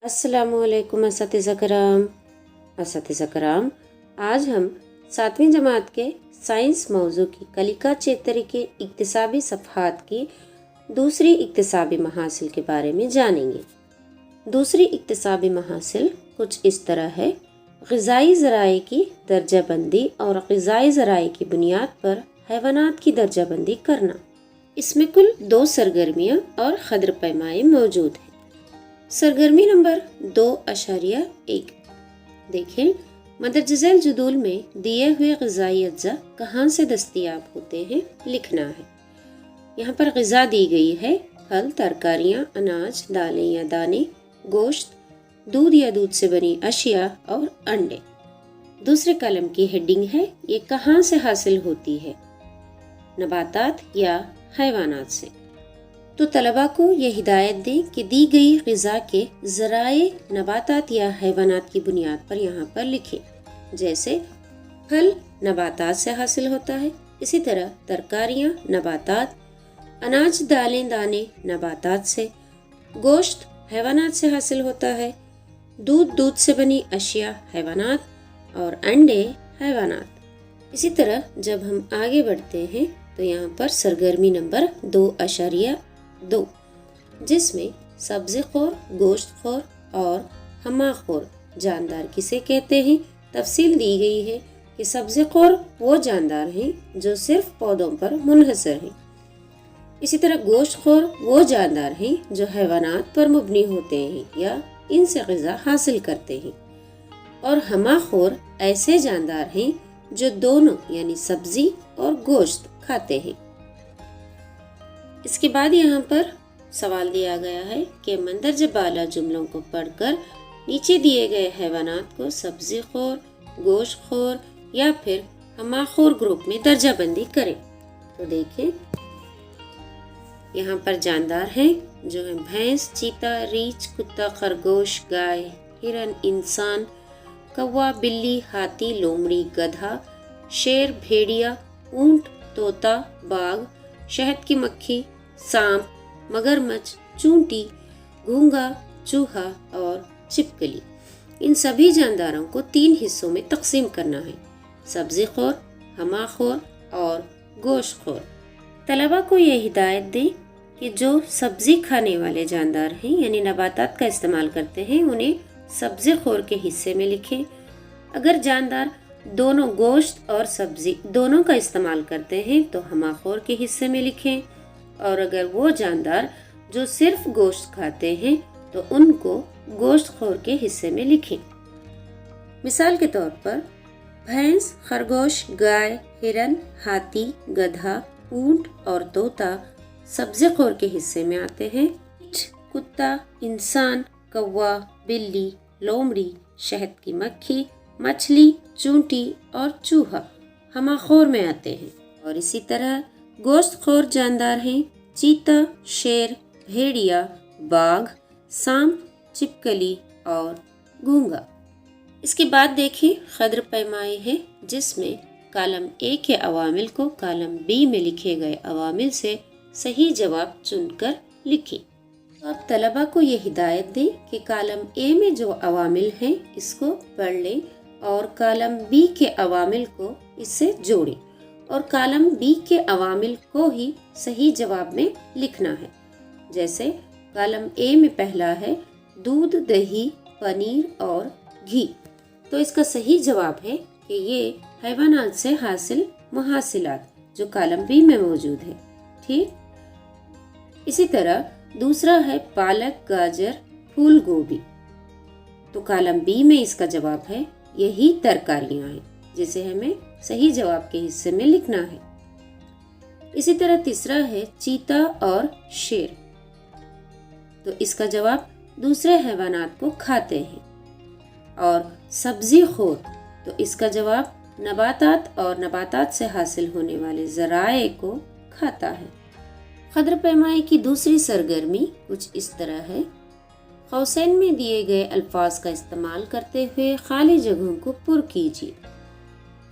السلام علیکم اساتذہ کرام، آج ہم 7ویں جماعت کے سائنس موضوع کی کلیکا چیتری کے اکتسابی صفحات کی دوسری اکتسابی محاصل کے بارے میں جانیں گے۔ دوسری اکتسابی محاصل کچھ اس طرح ہے: غذائی ذرائع کی درجہ بندی اور غذائی ذرائع کی بنیاد پر حیوانات کی درجہ بندی کرنا۔ اس میں کل 2 سرگرمیاں اور خضر پیمائے موجود ہیں۔ سرگرمی نمبر 2.1 دیکھیں، مندرجہ ذیل جدول میں دیے ہوئے غذائی اجزاء کہاں سے دستیاب ہوتے ہیں لکھنا ہے۔ یہاں پر غذا دی گئی ہے: پھل، ترکاریاں، اناج، دالیں یا دانے، گوشت، دودھ یا دودھ سے بنی اشیاء اور انڈے۔ دوسرے کالم کی ہیڈنگ ہے: یہ کہاں سے حاصل ہوتی ہے؟ نباتات یا حیوانات سے۔ تو طلباء کو یہ ہدایت دیں کہ دی گئی غذا کے ذرائع نباتات یا حیوانات کی بنیاد پر یہاں پر لکھیں۔ جیسے پھل نباتات سے حاصل ہوتا ہے، اسی طرح ترکاریاں نباتات، اناج دالیں دانے نباتات سے، گوشت حیوانات سے حاصل ہوتا ہے، دودھ سے بنی اشیاء حیوانات اور انڈے حیوانات۔ اسی طرح جب ہم آگے بڑھتے ہیں تو یہاں پر سرگرمی نمبر 2.2 جس میں سبزی خور، گوشت خور اور ہمہ خور جاندار کسے کہتے ہیں تفصیل دی گئی ہے کہ سبزی خور وہ جاندار ہیں جو صرف پودوں پر منحصر ہیں۔ اسی طرح گوشت خور وہ جاندار ہیں جو حیوانات پر مبنی ہوتے ہیں یا ان سے غذا حاصل کرتے ہیں، اور ہمہ خور ایسے جاندار ہیں جو دونوں یعنی سبزی اور گوشت کھاتے ہیں۔ اس کے بعد یہاں پر سوال دیا گیا ہے کہ مندرجہ بالا جملوں کو پڑھ کر نیچے دیے گئے حیوانات کو سبزی خور، گوشت خور یا پھر ہمہ خور گروپ میں درجہ بندی کریں۔ تو دیکھیں، یہاں پر جاندار ہیں جو ہیں بھینس، چیتا، ریچھ، کتا، خرگوش، گائے، ہرن، انسان، کوا، بلی، ہاتھی، لومڑی، گدھا، شیر، بھیڑیا، اونٹ، طوطا، باغ، شہد کی مکھی، سانپ، مگرمچھ، چونٹی، گھونگا، چوہا اور چھپکلی۔ ان سبھی جانداروں کو 3 حصوں میں تقسیم کرنا ہے: سبزی خور، ہمہ خور اور گوشت خور۔ طلباء کو یہ ہدایت دیں کہ جو سبزی کھانے والے جاندار ہیں یعنی نباتات کا استعمال کرتے ہیں انہیں سبزی خور کے حصے میں لکھیں۔ اگر جاندار دونوں گوشت اور سبزی دونوں کا استعمال کرتے ہیں تو ہمہ خور کے حصے میں لکھیں، اور اگر وہ جاندار جو صرف گوشت کھاتے ہیں تو ان کو گوشت خور کے حصے میں لکھیں۔ مثال کے طور پر بھینس، خرگوش، گائے، ہرن، ہاتھی، گدھا، اونٹ اور طوطا سبزی خور کے حصے میں آتے ہیں۔ کتا، انسان، کوا، بلی، لومڑی، شہد کی مکھی، مچھلی، چونٹی اور چوہا ہمہ خور میں آتے ہیں، اور اسی طرح گوشت خور جاندار ہیں چیتا، شیر، بھیڑیا، باغ، سانپ، چھپکلی اور گھونگا۔ اس کے بعد دیکھیں خضر پیمائے ہے جس میں کالم اے کے عوامل کو کالم بی میں لکھے گئے عوامل سے صحیح جواب چن کر لکھیں۔ اب طلباء کو یہ ہدایت دیں کہ کالم اے میں جو عوامل ہیں اس کو پڑھ لیں اور کالم بی کے عوامل کو اس سے جوڑیں، اور کالم بی کے عوامل کو ہی صحیح جواب میں لکھنا ہے۔ جیسے کالم اے میں پہلا ہے دودھ، دہی، پنیر اور گھی، تو اس کا صحیح جواب ہے کہ یہ حیوانات سے حاصل محاصلات جو کالم بی میں موجود ہے۔ ٹھیک، اسی طرح دوسرا ہے پالک، گاجر، پھول گوبھی، تو کالم بی میں اس کا جواب ہے یہی ترکاریاں ہیں جسے ہمیں صحیح جواب کے حصے میں لکھنا ہے۔ اسی طرح تیسرا ہے چیتا اور شیر، تو اس کا جواب دوسرے حیوانات کو کھاتے ہیں، اور سبزی خور، تو اس کا جواب نباتات اور نباتات سے حاصل ہونے والے ذرائع کو کھاتا ہے۔ خضر پیمائے کی دوسری سرگرمی کچھ اس طرح ہے: قوسین میں دیے گئے الفاظ کا استعمال کرتے ہوئے خالی جگہوں کو پر کیجیے۔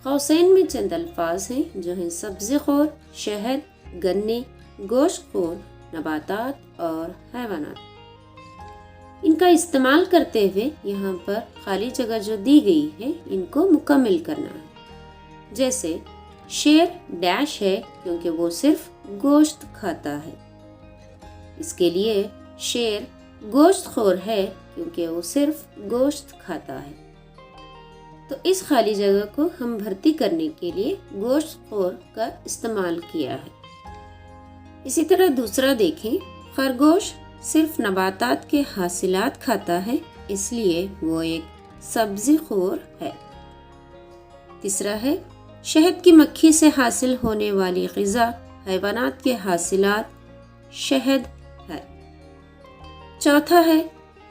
قوسین میں چند الفاظ ہیں جو ہیں سبزی خور، شہد، گنے، گوشت خور، نباتات اور حیوانات۔ ان کا استعمال کرتے ہوئے یہاں پر خالی جگہ جو دی گئی ہے ان کو مکمل کرنا ہے۔ جیسے شیر ڈیش ہے کیونکہ وہ صرف گوشت کھاتا ہے، اس کے لیے شیر گوشت خور ہے کیونکہ وہ صرف گوشت کھاتا ہے۔ تو اس خالی جگہ کو ہم بھرتی کرنے کے لیے گوشت خور کا استعمال کیا ہے۔ اسی طرح دوسرا دیکھیں، خرگوش صرف نباتات کے حاصلات کھاتا ہے، اس لیے وہ ایک سبزی خور ہے۔ تیسرا ہے، شہد کی مکھی سے حاصل ہونے والی غذا حیوانات کے حاصلات شہد ہے۔ چوتھا ہے،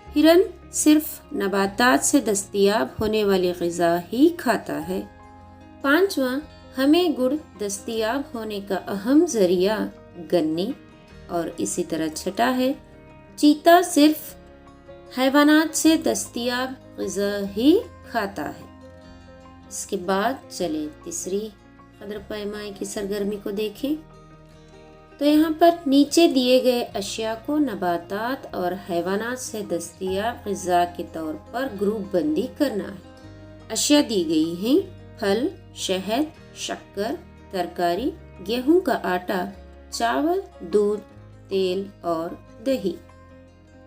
ہرن صرف نباتات سے دستیاب ہونے والی غذا ہی کھاتا ہے۔ پانچواں، ہمیں گڑ دستیاب ہونے کا اہم ذریعہ گنے، اور اسی طرح چھٹا ہے، چیتا صرف حیوانات سے دستیاب غذا ہی کھاتا ہے۔ اس کے بعد چلیں تیسری قدر پیمائی کی سرگرمی کو دیکھیں۔ تو یہاں پر نیچے دیے گئے اشیاء کو نباتات اور حیوانات سے دستیاب غذا کے طور پر گروپ بندی کرنا ہے۔ اشیاء دی گئی ہیں: پھل، شہد، شکر، ترکاری، گیہوں کا آٹا، چاول، دودھ، تیل اور دہی۔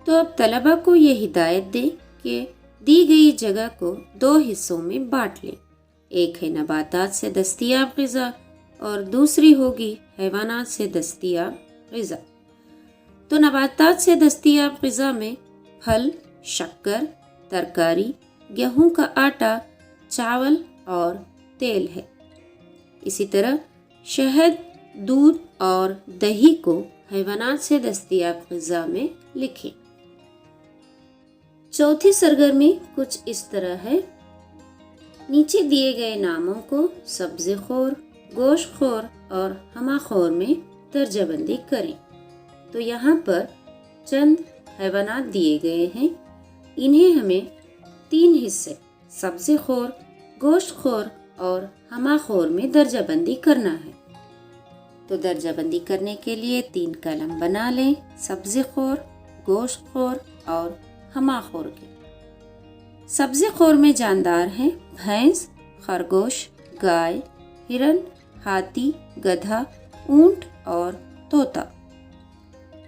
تو اب طلبہ کو یہ ہدایت دیں کہ دی گئی جگہ کو 2 حصوں میں بانٹ لیں، ایک ہے نباتات سے دستیاب غذا اور دوسری ہوگی حیوانات سے دستیاب غذا۔ تو نباتات سے دستیاب غذا میں پھل، شکر، ترکاری، گیہوں کا آٹا، چاول اور تیل ہے۔ اسی طرح شہد، دودھ اور دہی کو حیوانات سے دستیاب غذا میں لکھیں۔ چوتھی سرگرمی کچھ اس طرح ہے، نیچے دیے گئے ناموں کو سبزی خور، گوشت خور اور ہمہ خور میں درجہ بندی کریں۔ تو یہاں پر چند حیوانات دیے گئے ہیں، انہیں ہمیں 3 حصے سبزی خور، گوشت خور اور ہمہ خور میں درجہ بندی کرنا ہے۔ تو درجہ بندی کرنے کے لیے 3 کالم بنا لیں، سبزی خور، گوشت خور اور ہمہ خور کے۔ سبزی خور میں جاندار ہیں بھینس، خرگوش، گائے، ہرن، ہاتھی، گدھا، اونٹ اور طوطا۔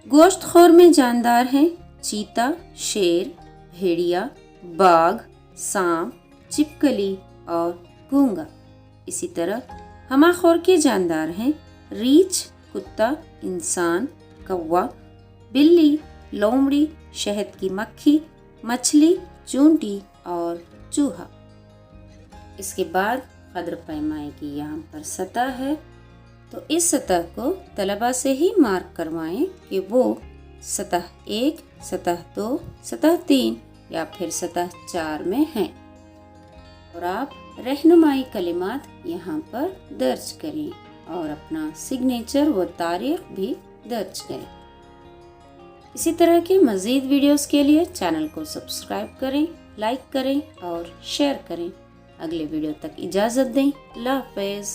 گوشت خور میں جاندار ہیں چیتا، شیر، بھیڑیا، باگھ، سانپ، چھپکلی اور گونگا۔ اسی طرح ہمہ خور کے جاندار ہیں ریچھ، کتا، انسان، کوا، بلی، لومڑی، شہد کی مکھی، مچھلی، چونٹی اور چوہا۔ اس کے بعد قدر پیمائی کی یہاں پر سطح ہے، تو اس سطح کو طلبہ سے ہی مارک کروائیں کہ وہ سطح 1، سطح 2، سطح 3 یا پھر سطح 4 میں ہیں، اور آپ رہنمائی کلمات یہاں پر درج کریں اور اپنا سگنیچر و تاریخ بھی درج کریں۔ اسی طرح کے مزید ویڈیوز کے لیے چینل کو سبسکرائب کریں، لائک کریں اور شیئر کریں۔ اگلے ویڈیو تک اجازت دیں۔ اللہ حافظ۔